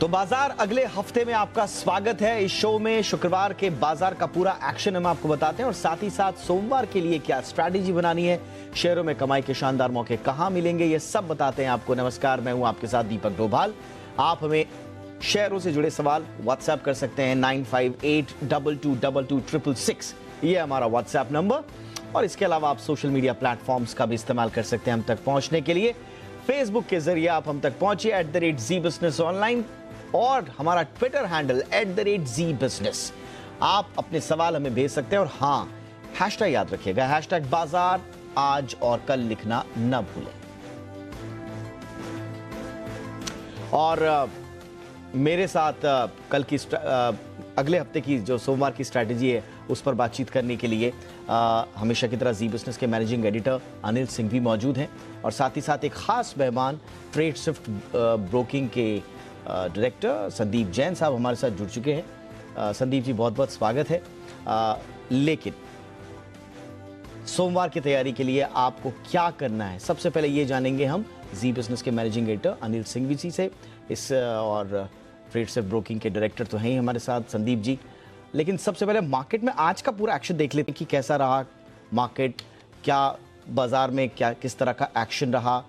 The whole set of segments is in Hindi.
तो बाजार अगले हफ्ते में आपका स्वागत है। इस शो में शुक्रवार के बाजार का पूरा एक्शन हम आपको बताते हैं और साथ ही साथ सोमवार के लिए क्या स्ट्रैटेजी बनानी है, शेयरों में कमाई के शानदार मौके कहां मिलेंगे, ये सब बताते हैं आपको। नमस्कार, मैं हूं आपके साथ दीपक डोभाल। आप हमें शेयरों से जुड़े सवाल व्हाट्सएप कर सकते हैं 9582222266, ये हमारा व्हाट्सएप नंबर। और इसके अलावा आप सोशल मीडिया प्लेटफॉर्म्स का भी इस्तेमाल कर सकते हैं हम तक पहुंचने के लिए। फेसबुक के जरिए आप हम तक पहुंचिए @ZBusinessOnline और हमारा ट्विटर हैंडल @ZBusiness। आप अपने सवाल हमें भेज सकते हैं और हाँ, हैशटैग याद रखिएगा, हैशटैग बाजार आज और कल लिखना न भूलें। और मेरे साथ कल की अगले हफ्ते की जो सोमवार की स्ट्रैटेजी है उस पर बातचीत करने के लिए हमेशा की तरह जी बिजनेस के मैनेजिंग एडिटर अनिल सिंह भी मौजूद हैं और साथ ही साथ एक खास मेहमान ट्रेडस्विफ्ट ब्रोकिंग के डायरेक्टर संदीप जैन साहब हमारे साथ जुड़ चुके हैं। संदीप जी, बहुत बहुत स्वागत है। लेकिन सोमवार की तैयारी के लिए आपको क्या करना है, सबसे पहले ये जानेंगे हम जी बिजनेस के मैनेजिंग एडिटर अनिल सिंह जी से। इस और ट्रेडस्विफ्ट ब्रोकिंग के डायरेक्टर तो हैं ही हमारे साथ संदीप जी। लेकिन सबसे पहले मार्केट में आज का पूरा एक्शन देख लेते हैं कि कैसा रहा मार्केट, क्या बाजार में क्या किस तरह का एक्शन रहा।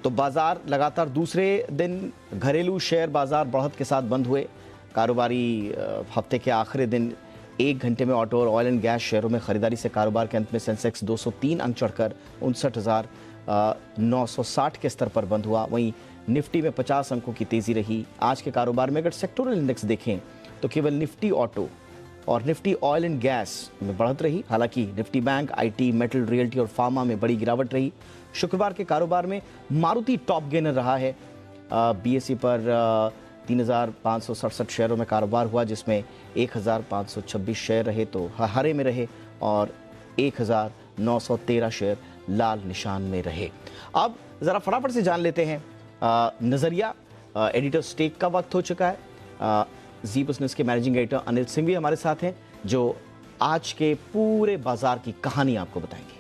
तो बाजार लगातार दूसरे दिन घरेलू शेयर बाजार बढ़त के साथ बंद हुए। कारोबारी हफ्ते के आखिरी दिन 1 घंटे में ऑटो और ऑयल एंड गैस शेयरों में खरीदारी से कारोबार के अंत में सेंसेक्स 203 अंक चढ़कर 59,960 के स्तर पर बंद हुआ। वहीं निफ्टी में 50 अंकों की तेजी रही। आज के कारोबार में अगर सेक्टोरल इंडेक्स देखें तो केवल निफ्टी ऑटो और निफ्टी ऑयल एंड गैस में बढ़त रही। हालांकि Nifty bank, IT, metal, realty और फार्मा में बड़ी गिरावट रही। शुक्रवार के कारोबार में मारुति टॉप गेनर रहा है। बीएसई पर 3,567 शेयरों में कारोबार हुआ, जिसमें 1,526 शेयर रहे तो हरे में रहे और 1,913 शेयर लाल निशान में रहे। अब ज़रा फटाफट से जान लेते हैं नज़रिया। एडिटर स्टेक का वक्त हो चुका है। जी बिजनेस के मैनेजिंग एडिटर अनिल सिंह भी हमारे साथ हैं जो आज के पूरे बाजार की कहानी आपको बताएंगे।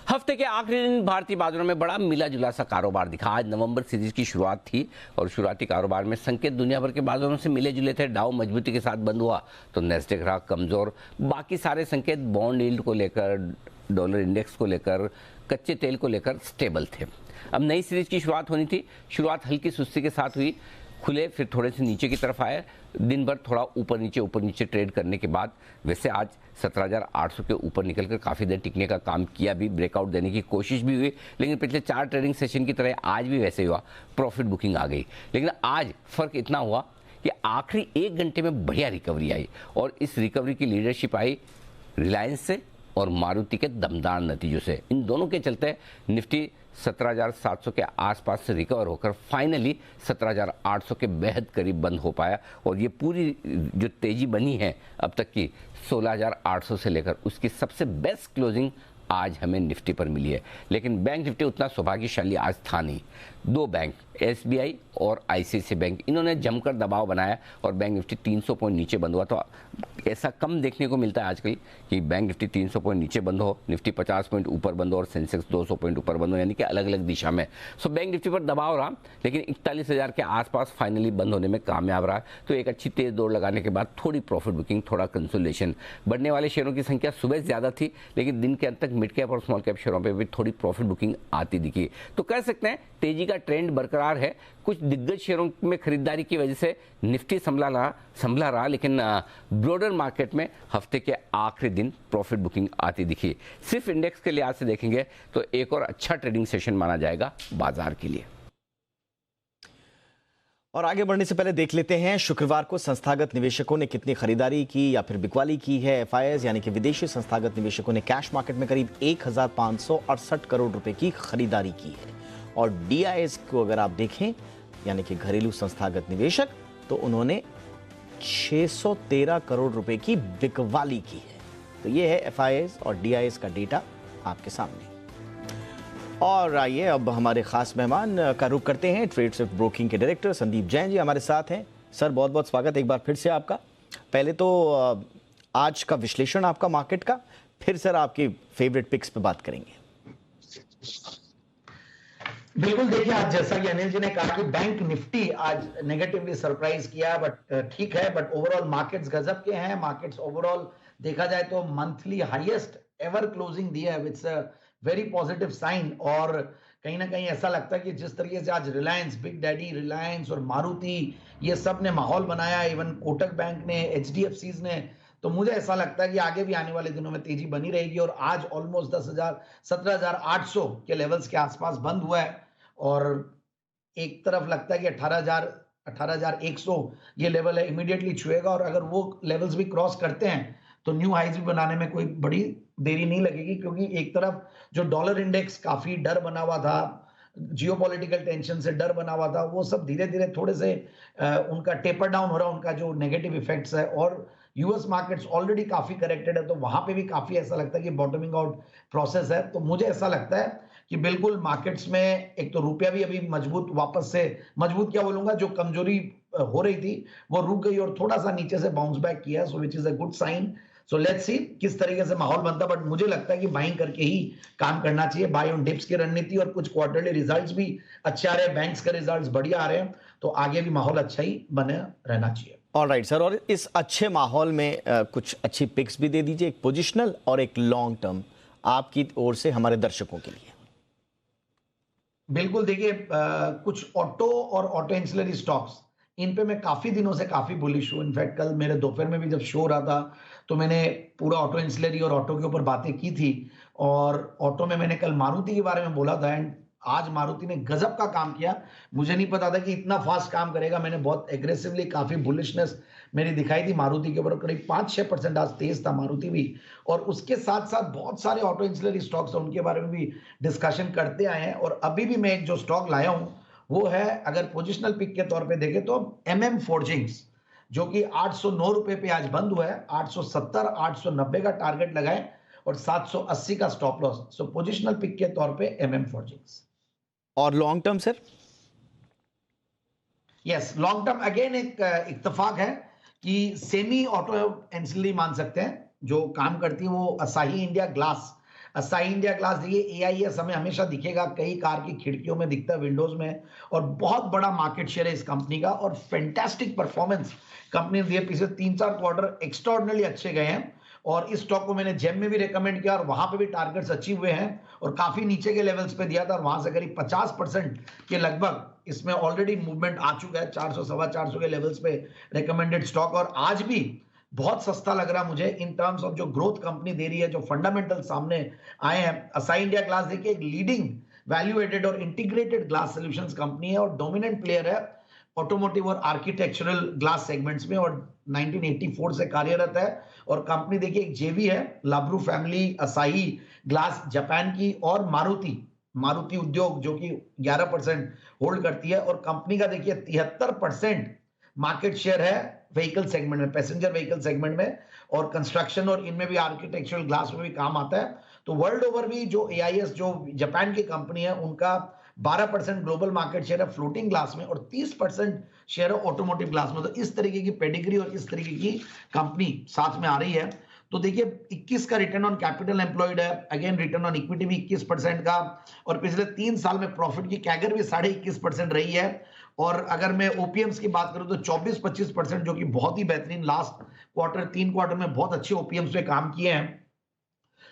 हफ्ते के आखिरी दिन भारतीय बाजारों में बड़ा मिला जुला सा कारोबार दिखा। आज नवंबर सीरीज की शुरुआत थी और शुरुआती कारोबार में संकेत दुनिया भर के बाजारों से मिले जुले थे। डाउ मजबूती के साथ बंद हुआ तो नेस्डेक रहा कमजोर। बाकी सारे संकेत बॉन्ड यील्ड को लेकर, डॉलर इंडेक्स को लेकर, कच्चे तेल को लेकर स्टेबल थे। अब नई सीरीज की शुरुआत होनी थी। शुरुआत हल्की सुस्ती के साथ हुई, खुले फिर थोड़े से नीचे की तरफ आए। दिन भर थोड़ा ऊपर नीचे ट्रेड करने के बाद वैसे आज 17,800 के ऊपर निकलकर काफ़ी देर टिकने का काम किया भी, ब्रेकआउट देने की कोशिश भी हुई। लेकिन पिछले 4 ट्रेडिंग सेशन की तरह आज भी वैसे ही हुआ, प्रॉफिट बुकिंग आ गई। लेकिन आज फ़र्क इतना हुआ कि आखिरी 1 घंटे में बढ़िया रिकवरी आई और इस रिकवरी की लीडरशिप आई रिलायंस से और मारुति के दमदार नतीजों से। इन दोनों के चलते निफ्टी 17,700 के आसपास से रिकवर होकर फाइनली 17,800 के बेहद करीब बंद हो पाया और ये पूरी जो तेजी बनी है अब तक की 16,800 से लेकर उसकी सबसे बेस्ट क्लोजिंग आज हमें निफ्टी पर मिली है। लेकिन बैंक निफ्टी उतना सौभाग्यशाली आज था नहीं। 2 बैंक SBI और ICICI बैंक, इन्होंने जमकर दबाव बनाया और बैंक निफ्टी 300 पॉइंट नीचे बंद हुआ। तो ऐसा कम देखने को मिलता है आजकल कि बैंक निफ्टी 300 पॉइंट नीचे बंद हो, निफ्टी 50 पॉइंट ऊपर बंद हो और सेंसेक्स 200 पॉइंट ऊपर बंद हो, यानी कि अलग अलग दिशा में। सो बैंक निफ्टी पर दबाव रहा लेकिन 41,000 के आसपास फाइनली बंद होने में कामयाब रहा। तो एक अच्छी तेज दौड़ लगाने के बाद थोड़ी प्रॉफिट बुकिंग, थोड़ा कंसोलेशन। बढ़ने वाले शेयरों की संख्या सुबह ज़्यादा थी लेकिन दिन के अंत तक मिड कैप और स्मॉल कैप शेयरों पर भी थोड़ी प्रॉफिट बुकिंग आती दिखी। तो कह सकते हैं तेजी का ट्रेंड बरकरार है। कुछ दिग्गज शेयरों में खरीदारी की वजह से निफ्टी संभला रहा लेकिन ब्रॉडर मार्केट में हफ्ते के आखिरी दिन प्रॉफिट बुकिंग आती दिखी। सिर्फ इंडेक्स के लिहाज से देखेंगे तो एक और अच्छा ट्रेडिंग सेशन माना जाएगा बाजार के लिए। और आगे बढ़ने से पहले देख लेते हैं शुक्रवार को संस्थागत निवेशकों ने कितनी खरीदारी की या फिर बिकवाली की है। FIIs यानी कि विदेशी संस्थागत निवेशकों ने कैश मार्केट में करीब 1,568 करोड़ रुपए की खरीदारी की है और DIs को अगर आप देखें यानी कि घरेलू संस्थागत निवेशक, तो उन्होंने 613 करोड़ रुपए की बिकवाली की है। तो ये है FIIs और DIs का डेटा आपके सामने। और आइए अब हमारे खास मेहमान का रुख करते हैं। ट्रेडस्विफ्ट ब्रोकिंग के डायरेक्टर संदीप जैन जी हमारे साथ हैं। सर, बहुत बहुत स्वागत एक बार फिर से आपका। पहले तो आज का विश्लेषण आपका मार्केट का, फिर सर आपकी फेवरेट पिक्स पे बात करेंगे। बिल्कुल, देखिए आज जैसा कि अनिल जी ने कहा कि बैंक निफ्टी आज नेगेटिवली सरप्राइज किया, बट ठीक है, बट ओवरऑल मार्केट्स गजब के हैं। मार्केट्स ओवरऑल देखा जाए तो मंथली हाईएस्ट एवर क्लोजिंग दिया है, it's a very positive sign. और कहीं ना कहीं ऐसा लगता है कि जिस तरीके से आज रिलायंस, बिग डैडी रिलायंस और मारुति, ये सब ने माहौल बनाया, इवन कोटक बैंक ने, एचडीएफसीज ने, तो मुझे ऐसा लगता है कि आगे भी आने वाले दिनों में तेजी बनी रहेगी। और आज ऑलमोस्ट 10,000 17,800 के लेवल्स के आसपास बंद हुआ है। और एक तरफ लगता है कि 18,100 ये लेवल है, इमीडिएटली छुएगा। और अगर वो लेवल्स भी क्रॉस करते हैं तो न्यू हाइज भी बनाने में कोई बड़ी देरी नहीं लगेगी, क्योंकि एक तरफ जो डॉलर इंडेक्स काफी डर बना हुआ था, जियोपॉलिटिकल टेंशन से डर बना हुआ था, वो सब धीरे धीरे थोड़े से उनका टेपर डाउन हो रहा है, उनका जो नेगेटिव इफेक्ट्स है। और यूएस मार्केट्स ऑलरेडी काफी करेक्टेड है, तो वहां पे भी काफी ऐसा लगता है कि बॉटमिंग आउट प्रोसेस है। तो मुझे ऐसा लगता है कि बिल्कुल मार्केट्स में एक तो रुपया भी अभी मजबूत, वापस से मजबूत क्या बोलूंगा, जो कमजोरी हो रही थी वो रुक गई और थोड़ा सा नीचे से बाउंस बैक किया, so which is a good sign. So let's see किस तरीके से माहौल बनता है, बट मुझे लगता है कि बाइंग करके ही काम करना चाहिए। बाय ऑन डिप्स की रणनीति, और कुछ क्वार्टरली रिजल्ट्स भी अच्छे आ रहे हैं, बैंक्स के रिजल्ट्स बढ़िया आ रहे हैं, तो आगे भी माहौल अच्छा ही बने रहना चाहिए। ऑलराइट सर, और इस अच्छे माहौल में कुछ अच्छी पिक्स भी दे दीजिए, एक पोजिशनल और एक लॉन्ग टर्म आपकी ओर से हमारे दर्शकों के लिए। बिल्कुल, देखिए कुछ ऑटो और ऑटो एंसिलरी स्टॉक्स, इन पे मैं काफी दिनों से काफी बुलिश हूँ। इनफैक्ट कल मेरे दोपहर में भी जब शो रहा था तो मैंने पूरा ऑटो एंसिलरी और ऑटो के ऊपर बातें की थी। और ऑटो में मैंने कल मारुति के बारे में बोला था, एंड आज मारुति ने गजब का काम किया। मुझे नहीं पता था कि इतना फास्ट काम करेगा। मैंने बहुत एग्रेसिवली काफी बुलिशनेस मेरी दिखाई थी मारुति के ऊपर, करीब 5-6% आज तेज था मारुति भी। और उसके साथ साथ बहुत सारे ऑटो इंसुलरी स्टॉक्स हैं, उनके बारे में भी डिस्कशन करते आए हैं। और अभी भी मैं एक जो स्टॉक लाया हूं वो है, अगर पोजिशनल पिक के तौर पे देखें तो MM फोर्जिंग्स, जो कि 809 रुपए पे आज बंद हुआ है। 870 890 का टारगेट लगाए और 780 का स्टॉप लॉस। सो पोजिशनल पिक के तौर पे MM फोर्जिंग्स। और long term sir? Yes, long term again एक इत्तेफाक है कि सेमी ऑटो एंसिलरी मान सकते हैं, जो काम करती है वो Asahi India glass. Asahi India glass देखिए, AIS हमें हमेशा दिखेगा, कई कार की खिड़कियों में दिखता है, विंडोज में, और बहुत बड़ा मार्केट शेयर है इस कंपनी का। और फैंटास्टिक परफॉर्मेंस कंपनी ने दिए, पिछले 3-4 क्वार्टर एक्स्ट्राऑर्डिनरी अच्छे गए हैं। और इस स्टॉक को मैंने जेम में भी रेकमेंड किया और वहां पे भी टारगेट्स अचीव हुए हैं, और काफी नीचे के लेवल्स पे दिया था, और वहां से करीब 50% के लगभग इसमें ऑलरेडी मूवमेंट आ चुका है। 400 सवा 400 के लेवल्स पे रेकमेंडेड स्टॉक, और आज भी बहुत सस्ता लग रहा है मुझे इन टर्म्स ऑफ जो ग्रोथ कंपनी दे रही है, जो फंडामेंटल सामने आए हैं। असाही इंडिया ग्लास देखिए, एक लीडिंग वैल्यू एडेड और इंटीग्रेटेड ग्लास सॉल्यूशंस कंपनी है, और डोमिनेंट प्लेयर है ऑटोमोटिव और आर्किटेक्चरल ग्लास सेगमेंट्स में, और 1984 से कार्यरत है। और कंपनी देखिए एक जेवी है, लाब्रू फैमिली, असाही ग्लास जापान की, और मारुति उद्योग जो कि 11% होल्ड करती है। और कंपनी का देखिए 73% मार्केट शेयर है व्हीकल सेगमेंट में, पैसेंजर व्हीकल सेगमेंट में, और कंस्ट्रक्शन और इनमें भी आर्किटेक्चरल ग्लास में भी काम आता है। तो वर्ल्ड ओवर भी जो AIS जो जापान की कंपनी है, उनका 12% ग्लोबल मार्केट शेयर है फ्लोटिंग ग्लास में, और 30% शेयर है ऑटोमोटिव ग्लास में। तो इस तरीके की पेडिग्री और इस तरीके की कंपनी साथ में आ रही है। तो देखिए 21 का रिटर्न ऑन कैपिटल एम्प्लॉयड है, अगेन रिटर्न ऑन इक्विटी भी 21% का, और पिछले 3 साल में प्रॉफिट की कैगर भी 21.5% रही है। और अगर मैं OPMs की बात करूं तो 24-25%, जो कि बहुत ही बेहतरीन, लास्ट क्वार्टर 3 क्वार्टर में बहुत अच्छे OPMs पे काम किए हैं।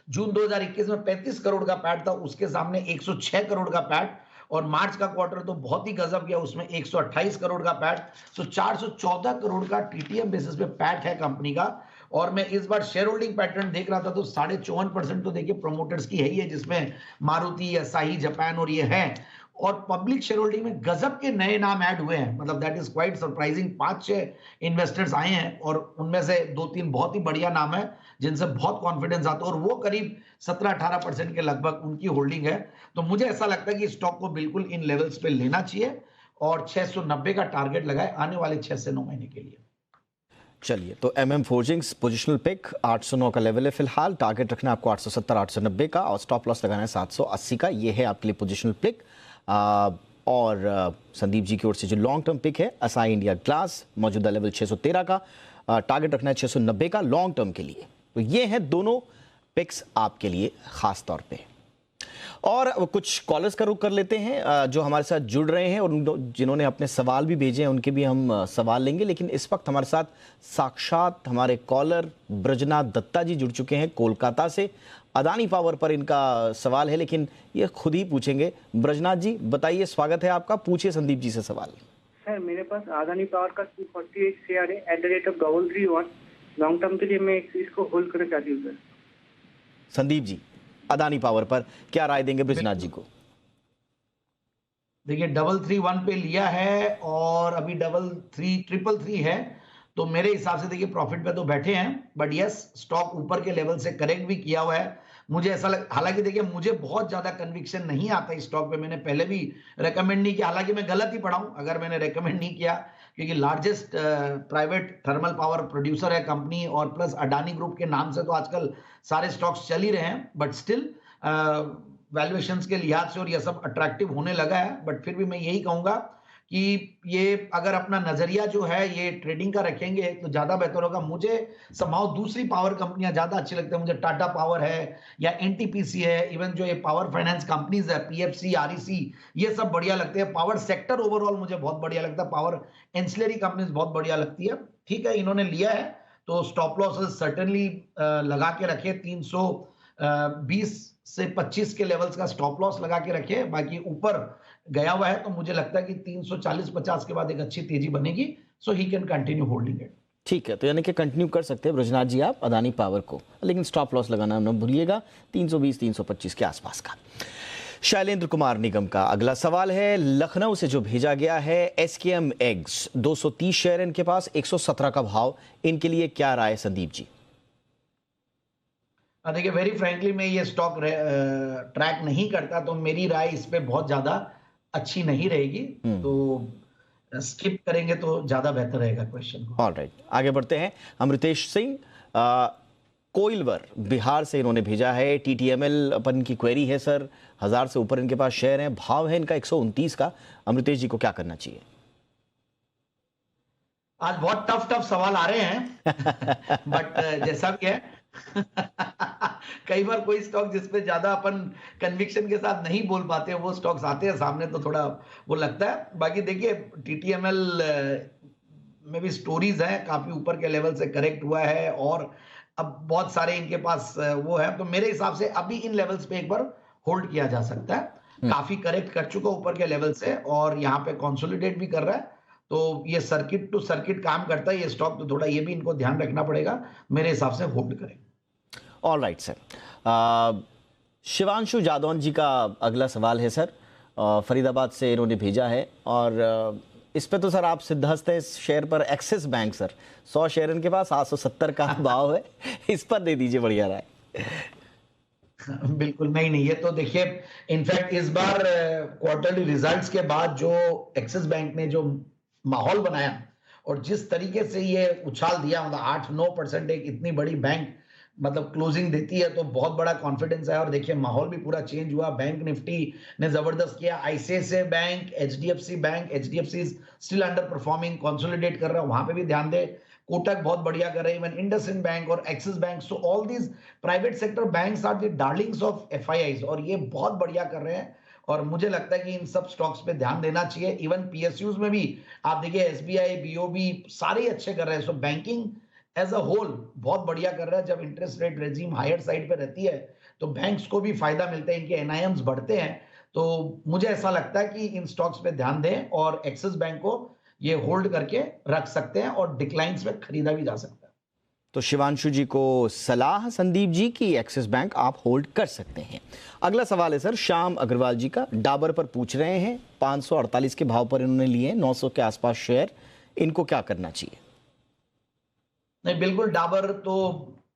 जून 2021 में 35 करोड़ का पैट था, उसके सामने 106 करोड़ का पैट, और मार्च का क्वार्टर तो बहुत ही गजब गया, उसमें 128 करोड़ का पैट। तो 414 करोड़ का TTM बेसिस पे पैट है कंपनी का। और मैं इस बार शेयर होल्डिंग पैटर्न देख रहा था तो 54.5% तो देखिए प्रोमोटर्स की है ही है, जिसमें मारुति, असाही, जापान और ये है। और पब्लिक शेयर होल्डिंग में गजब के नए नाम ऐड हुए हैं, मतलब that is quite surprising. 5-6 investors आए हैं, और उनमें से 2-3 बहुत ही बढ़िया नाम है जिनसे बहुत कॉन्फिडेंस आता है, और वो करीब 17-18% के लगभग उनकी होल्डिंग है। तो मुझे ऐसा लगता है कि स्टॉक को बिल्कुल इन लेवल्स पे लेना चाहिए, और 690 का टारगेट लगाए आने वाले 6 से 9 महीने के लिए। चलिए, तो MM फोर्जिंग्स पोजिशनल पिक 809 का लेवल है फिलहाल, टारगेट रखना है आपको 870 890 का, और स्टॉप लॉस लगाना है 780 का। ये है आपके लिए पोजिशनल पिक। और संदीप जी की ओर से जो लॉन्ग टर्म पिक है, असाही इंडिया ग्लास, मौजूदा लेवल 613 का, टारगेट रखना है 690 का लॉन्ग टर्म के लिए। तो ये हैं दोनों पिक्स आपके लिए खास तौर पे। और कुछ कॉलर्स का रुख कर लेते हैं जो हमारे साथ जुड़ रहे हैं, और जिन्होंने अपने सवाल भी भेजे हैं उनके भी हम सवाल लेंगे। लेकिन इस वक्त हमारे साथ साक्षात हमारे कॉलर ब्रजनाथ दत्ता जी जुड़ चुके हैं कोलकाता से। अदानी पावर पर इनका सवाल है, लेकिन ये खुद ही पूछेंगे। ब्रजनाथ जी बताइए, स्वागत है आपका, पूछिए संदीप जी से सवाल। सर मेरे पास अदानी पावर का 248 शेयर है at the rate of 331। Long term के लिए मैं इसको होल्ड करना चाहती हूँ सर। संदीप जी अदानी पावर पर क्या राय देंगे ब्रजनाथ जी को? देखिए 331 पे लिया है और अभी 333 है, तो मेरे हिसाब से देखिए प्रॉफिट पे तो बैठे हैं, बट यस स्टॉक ऊपर के लेवल से करेक्ट भी किया हुआ है। मुझे ऐसा हालांकि देखिए मुझे बहुत ज्यादा कन्विक्शन नहीं आता इस स्टॉक पे, मैंने पहले भी रेकमेंड नहीं किया, हालांकि मैं गलत ही पढ़ा हूं अगर मैंने रेकमेंड नहीं किया, क्योंकि largest private thermal power producer है कंपनी, और प्लस अडानी ग्रुप के नाम से तो आजकल सारे स्टॉक्स चल ही रहे हैं, बट स्टिल वैल्यूएशंस के लिहाज से और ये सब अट्रैक्टिव होने लगा है। बट फिर भी मैं यही कहूंगा कि ये अगर अपना नजरिया जो है ये ट्रेडिंग का रखेंगे तो ज्यादा बेहतर होगा। मुझे संभाव दूसरी पावर कंपनियां ज्यादा अच्छी लगती है, मुझे टाटा पावर है या एनटीपीसी है, इवन जो ये पावर फाइनेंस कंपनीज है पीएफसी आरईसी, ये सब बढ़िया लगते हैं। पावर सेक्टर ओवरऑल मुझे बहुत बढ़िया लगता है, पावर एंसिलरी कंपनीज बहुत बढ़िया लगती है। ठीक है, इन्होंने लिया है तो स्टॉप लॉसेस सर्टेनली लगा के रखे, 320 से 25 के लेवल्स का स्टॉप लॉस लगा के रखे, बाकी ऊपर गया हुआ है तो मुझे लगता है कि 340-50 के बाद एक अच्छी तेजी बनेगी, so he can continue holding it. ठीक है, तो यानी कि कंटिन्यू कर सकते हैं ब्रजनाथ जी आप अदानी पावर को, लेकिन स्टॉप लॉस लगाना न भूलिएगा 320-325 के आसपास का। शैलेंद्र कुमार निगम का अगला सवाल है, लखनऊ से जो भेजा गया है, एसकेएम एग्स 230 शेयर इनके पास, 117 का भाव, इनके लिए क्या राय संदीप जी? देखिए वेरी फ्रैंकली मैं ये स्टॉक ट्रैक नहीं करता, तो मेरी राय इस पे बहुत ज्यादा अच्छी नहीं रहेगी, तो स्किप करेंगे तो ज्यादा बेहतर रहेगा क्वेश्चन को। ऑलराइट, आगे बढ़ते हैं। अमृतेश सिंह कोइलवर बिहार से इन्होंने भेजा है, टीटीएमएल अपन की क्वेरी है सर, 1000 से ऊपर इनके पास शेयर हैं, भाव है इनका 129 का, अमृतेश जी को क्या करना चाहिए? आज बहुत टफ सवाल आ रहे हैं बट जैसा भी है कई बार कोई स्टॉक जिसपे ज्यादा अपन कन्विक्शन के साथ नहीं बोल पाते वो स्टॉक्स आते हैं सामने तो थोड़ा वो लगता है। बाकी देखिए टीटीएमएल में भी स्टोरीज हैं, काफी ऊपर के लेवल से करेक्ट हुआ है और अब बहुत सारे इनके पास वो है, तो मेरे हिसाब से अभी इन लेवल्स पे एक बार होल्ड किया जा सकता है। काफी करेक्ट कर चुका ऊपर के लेवल से और यहाँ पे कंसोलिडेट भी कर रहा है, तो ये सर्किट टू सर्किट काम करता है ये स्टॉक, तो थोड़ा ये भी इनको ध्यान रखना पड़ेगा, मेरे हिसाब से होल्ड करें। ऑलराइट सर, शिवांशु जादौन जी का अगला सवाल है सर, फरीदाबाद से इन्होंने भेजा है, और इस पे तो सर आप सिद्धहस्त हैं इस शेयर पर, एक्सिस बैंक सर 100 शेयर इनके पास, 870 का भाव है, इस पर दे दीजिए बढ़िया राय। बिल्कुल नहीं, ये तो देखिए इनफैक्ट इस बार क्वार्टरली रिजल्ट्स के बाद जो एक्सिस बैंक ने जो माहौल बनाया और जिस तरीके से ये उछाल दिया, मतलब 8-9% एक इतनी बड़ी बैंक मतलब क्लोजिंग देती है तो बहुत बड़ा कॉन्फिडेंस है। और देखिए माहौल भी पूरा चेंज हुआ, बैंक निफ्टी ने जबरदस्त किया, ICICI bank, HDFC still under performing, consolidate कर रहा है, वहां पे भी ध्यान दे, कोटक बहुत बढ़िया कर रहे हैं, इवन इंडसइंड बैंक और Axis bank, so all these private sector banks are the darlings of FIIs और ये बहुत बढ़िया कर रहे हैं और मुझे लगता है कि इन सब स्टॉक्स पे ध्यान देना चाहिए। इवन पीएसयूज में भी आप देखिए एसबीआई, बीओबी सारे अच्छे कर रहे हैं, so banking as a whole बहुत बढ़िया कर रहा है। जब interest rate regime higher side पे रहती है तो बैंक्स को भी फायदा मिलता है, इनके एनआईएम्स बढ़ते हैं, तो मुझे ऐसा लगता है कि इन स्टॉक्स पे ध्यान दें और एक्सिस बैंक को ये होल्ड करके रख सकते हैं और डिक्लाइंस में खरीदा भी जा सकता है। तो शिवांशु जी को सलाह संदीप जी की एक्सिस बैंक आप होल्ड कर सकते हैं। अगला सवाल है सर श्याम अग्रवाल जी का, डाबर पर पूछ रहे हैं, 548 के भाव पर इन्होंने लिए, 900 के आसपास शेयर, इनको क्या करना चाहिए? नहीं बिल्कुल, डाबर तो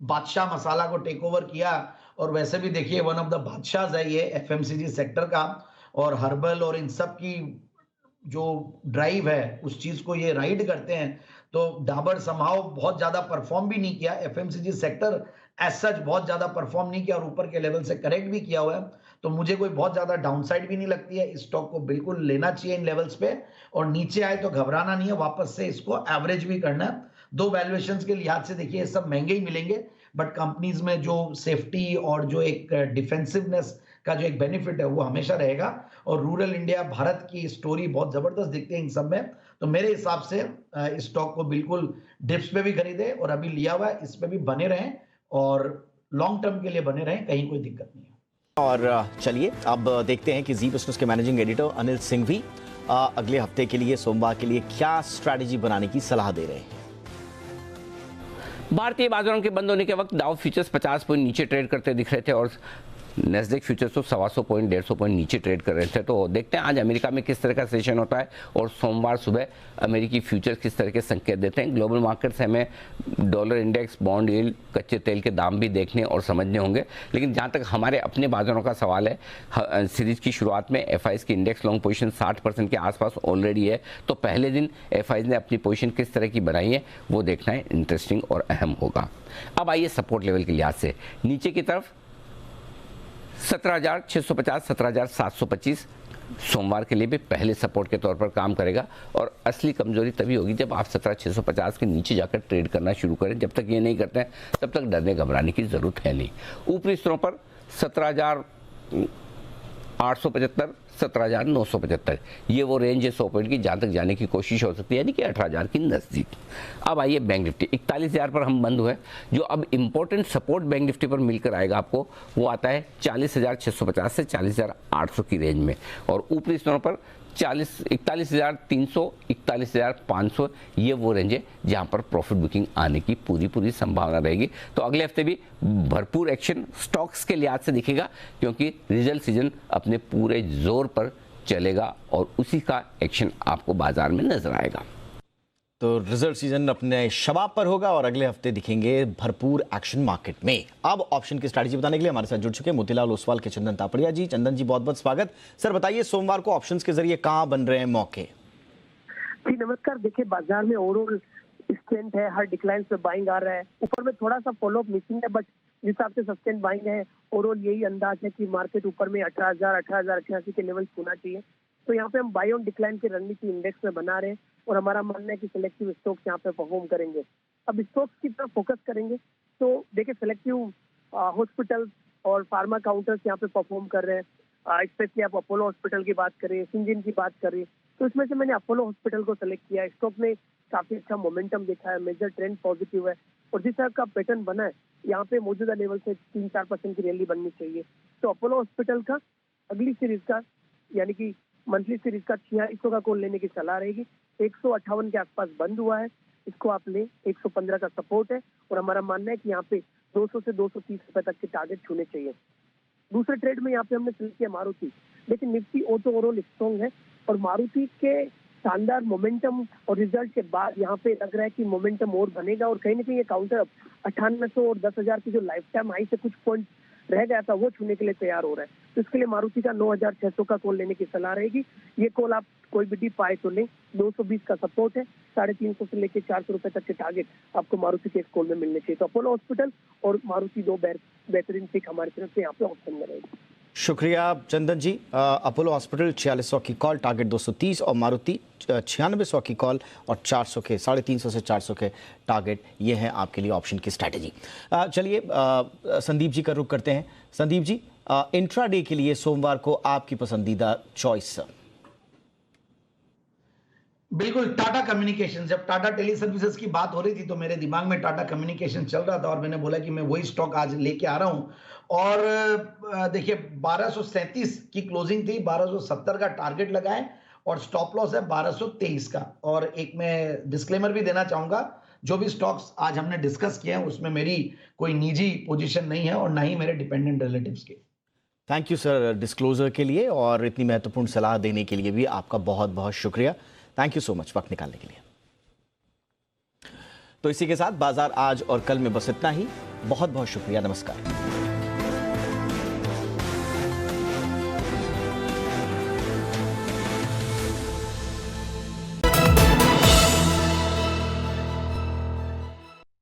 बादशाह मसाला को टेक ओवर किया और वैसे भी देखिए वन ऑफ द बादशाह है ये एफएमसीजी सेक्टर का, और हर्बल और इन सब की जो ड्राइव है उस चीज को ये राइड करते हैं, तो डाबर संभाव बहुत ज्यादा परफॉर्म भी नहीं किया, एफएमसीजी सेक्टर एज सच बहुत ज्यादा परफॉर्म नहीं किया और ऊपर के लेवल से करेक्ट भी किया हुआ है, तो मुझे कोई बहुत ज्यादा डाउनसाइड भी नहीं लगती है। इस स्टॉक को बिल्कुल लेना चाहिए इन लेवल्स पे, और नीचे आए तो घबराना नहीं है, वापस से इसको एवरेज भी करना है। दो वैल्यूएशंस के लिहाज से देखिए सब महंगे ही मिलेंगे, बट कंपनीज में जो सेफ्टी और जो एक डिफेंसिवनेस का जो एक बेनिफिट है वो हमेशा रहेगा। और रूरल इंडिया भारत की स्टोरी बहुत जबरदस्त दिखती है इन सब में। तो मेरे हिसाब से इस स्टॉक को बिल्कुल डिप्स पे भी खरीदे और अभी लिया हुआ है इस पे भी बने रहें और लॉन्ग टर्म के लिए बने रहें, कहीं कोई दिक्कत नहीं है। और चलिए अब देखते हैं कि जी बिजनेस के मैनेजिंग एडिटर अनिल सिंघवी अगले हफ्ते के लिए, सोमवार के लिए क्या स्ट्रैटेजी बनाने की सलाह दे रहे हैं। भारतीय बाजारों के बंद होने के वक्त डाउ फ्यूचर्स 50 पॉइंट नीचे ट्रेड करते दिख रहे थे और नेस्डेक फ्यूचर्स तो 125 पॉइंट 150 पॉइंट नीचे ट्रेड कर रहे थे। तो देखते हैं आज अमेरिका में किस तरह का सेशन होता है और सोमवार सुबह अमेरिकी फ्यूचर्स किस तरह के संकेत देते हैं। ग्लोबल मार्केट्स हमें डॉलर इंडेक्स, बॉन्ड यील्ड, कच्चे तेल के दाम भी देखने और समझने होंगे। लेकिन जहां तक हमारे अपने बाजारों का सवाल है, सीरीज की शुरुआत में एफआईज की इंडेक्स लॉन्ग पोजीशन 60% के आसपास ऑलरेडी है। तो पहले दिन एफआईज ने अपनी पोजीशन किस तरह की बनाई है वो देखना है इंटरेस्टिंग और अहम होगा। अब आइए सपोर्ट लेवल के लिहाज से नीचे की तरफ 17,650, 17,725 सोमवार के लिए भी पहले सपोर्ट के तौर पर काम करेगा और असली कमजोरी तभी होगी जब आप 17,650 के नीचे जाकर ट्रेड करना शुरू करें। जब तक ये नहीं करते हैं तब तक डरने घबराने की जरूरत है नहीं। ऊपरी स्तरों पर 17,875, 17,975 ये वो रेंज है 100 पॉइंट की जहां तक जाने की कोशिश हो सकती है, यानी कि 18,000 की नजदीक। अब आइए बैंक निफ्टी 41,000 पर हम बंद हुए। जो अब इंपॉर्टेंट सपोर्ट बैंक निफ्टी पर मिलकर आएगा आपको वो आता है 40,650 से 40,800 की रेंज में और ऊपरी स्तरों पर 41,300, 41,500 ये वो रेंज है जहां पर प्रॉफिट बुकिंग आने की पूरी संभावना रहेगी। तो अगले हफ्ते भी भरपूर एक्शन स्टॉक्स के लिहाज से दिखेगा क्योंकि रिजल्ट सीजन अपने पूरे जोर पर चलेगा और उसी का एक्शन आपको बाजार में नजर आएगा। तो रिजल्ट सीजन अपने शबाब पर होगा और अगले हफ्ते दिखेंगे भरपूर एक्शन मार्केट में। अब ऑप्शन की स्ट्रैटेजी बताने के लिए हमारे साथ जुड़ चुके हैं मोतीलाल ओसवाल के चंदन तापड़िया जी। चंदन जी बहुत बहुत स्वागत। सर बताइए सोमवार को ऑप्शंस के जरिए कहां बन रहे हैं मौके। जी नमस्कार। देखिए बाजार में ओवरऑल स्ट्रेंथ है, हर डिक्लाइन पे बाइंग आ रहा है। ऊपर में थोड़ा सा फॉलोअप मिसिंग है बट जिस हिसाब से सस्टेन बाइंग है ओवरऑल यही अंदाज है कि मार्केट ऊपर में 18,088 के लेवल होना चाहिए। तो यहाँ पे हम बाय ऑन डिक्लाइन की रणनीति इंडेक्स में बना रहे हैं और हमारा मानना है कि सिलेक्टिव स्टॉक्स यहाँ पे परफॉर्म करेंगे। अब स्टॉक्स की तरफ फोकस करेंगे तो देखिए सिलेक्टिव हॉस्पिटल और फार्मा काउंटर्स यहाँ पे परफॉर्म कर रहे हैं। स्पेशली आप अपोलो हॉस्पिटल की बात करें, सिंजिन की बात करें तो इसमें से मैंने अपोलो हॉस्पिटल को सेलेक्ट किया है। स्टॉक ने काफी अच्छा मोमेंटम देखा है, मेजर ट्रेंड पॉजिटिव है और जिस तरह का पैटर्न बना है यहाँ पे मौजूदा लेवल से 3-4% की रैली बननी चाहिए। तो अपोलो हॉस्पिटल का अगली सीरीज का यानी कि मंथली सीरीज का 4600 का कॉल लेने की सलाह रहेगी। 158 के आसपास बंद हुआ है, इसको आप ले। 115 का सपोर्ट है और हमारा मानना है कि यहाँ पे 200 से 230 रुपए तक के टारगेट छूने चाहिए। दूसरे ट्रेड में यहाँ पे हमने सिलेक्ट किया मारुति। लेकिन निफ्टी ओवरऑल स्ट्रॉन्ग है और मारुति के शानदार मोमेंटम और रिजल्ट के बाद यहाँ पे लग रहा है कि मोमेंटम और बनेगा और कहीं ना कहीं ये काउंटर 9800 और 10,000 की जो लाइफ टाइम हाई से कुछ पॉइंट रह गया था वो छूने के लिए तैयार हो रहा है। तो इसके लिए मारुति का 9,600 का कॉल लेने की सलाह रहेगी। ये कॉल आप कोई भी डी पाए तो लें। 220 का सपोर्ट है, 350 से लेकर 400 रुपए तक के टारगेट आपको मारुति के इस कॉल में मिलने चाहिए। तो अपोलो हॉस्पिटल और मारुति दो बेहतरीन पिक हमारी तरफ से यहाँ पे ऑप्शन में रहेगी। शुक्रिया चंदन जी। अपोलो हॉस्पिटल 4600 की कॉल, टारगेट 230 और मारुति 9600 की कॉल और 400 के 350 से 400 के टारगेट, ये है आपके लिए ऑप्शन की स्ट्रैटेजी। चलिए संदीप जी का रुख करते हैं। संदीप जी इंट्राडे के लिए सोमवार को आपकी पसंदीदा चॉइस। बिल्कुल टाटा कम्युनिकेशन। जब टाटा टेली सर्विसेज की बात हो रही थी तो मेरे दिमाग में टाटा कम्युनिकेशन चल रहा था और मैंने बोला कि मैं वही स्टॉक आज लेके आ रहा हूं। और देखिए 1237 की क्लोजिंग थी, 1270 का टारगेट लगाए और स्टॉप लॉस है 1223 का। और एक मैं डिस्क्लेमर भी देना चाहूंगा, जो भी स्टॉक्स आज हमने डिस्कस किए हैं उसमें मेरी कोई निजी पोजीशन नहीं है और ना ही मेरे डिपेंडेंट रिलेटिव्स के। थैंक यू सर डिस्क्लोजर के लिए और इतनी महत्वपूर्ण सलाह देने के लिए भी आपका बहुत बहुत शुक्रिया। थैंक यू सो मच वक्त निकालने के लिए। तो इसी के साथ बाजार आज और कल में बस इतना ही। बहुत बहुत शुक्रिया। नमस्कार।